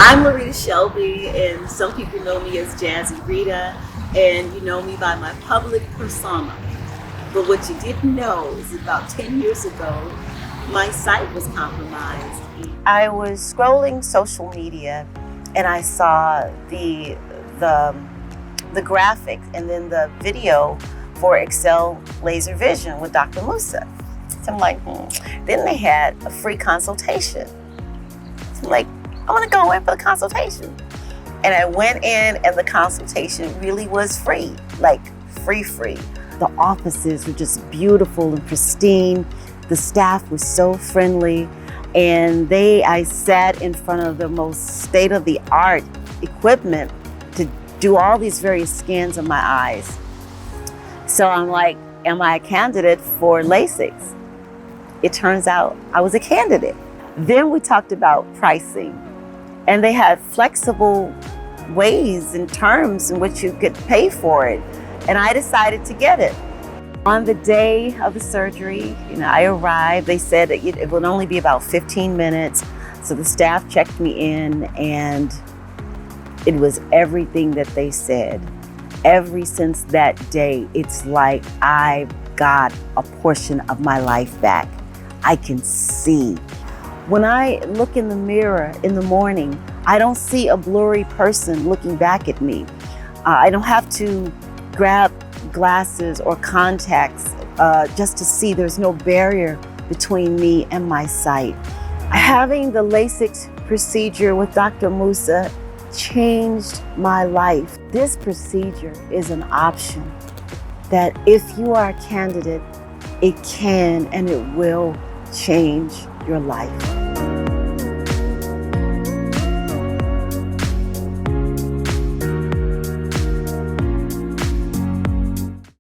I'm Rita Shelby, and some people know me as Jazzy Rita, and you know me by my public persona. But what you didn't know is about 10 years ago, my sight was compromised. I was scrolling social media, and I saw the graphic and then the video for Excel Laser Vision with Dr. Musa. So I'm like, Then they had a free consultation. So I'm like, I want to go in for the consultation. And I went in, and the consultation really was free, like free. The offices were just beautiful and pristine. The staff was so friendly. And I sat in front of the most state-of-the-art equipment to do all these various scans of my eyes. So I'm like, am I a candidate for Lasik? It turns out I was a candidate. Then we talked about pricing, and they had flexible ways and terms in which you could pay for it. And I decided to get it. On the day of the surgery, I arrived. They said that it would only be about 15 minutes. So the staff checked me in, and it was everything that they said. Ever since that day, it's like I got a portion of my life back. I can see. When I look in the mirror in the morning, I don't see a blurry person looking back at me. I don't have to grab glasses or contacts just to see. There's no barrier between me and my sight. Having the Lasik procedure with Dr. Musa changed my life. This procedure is an option that if you are a candidate, it can and it will change your life.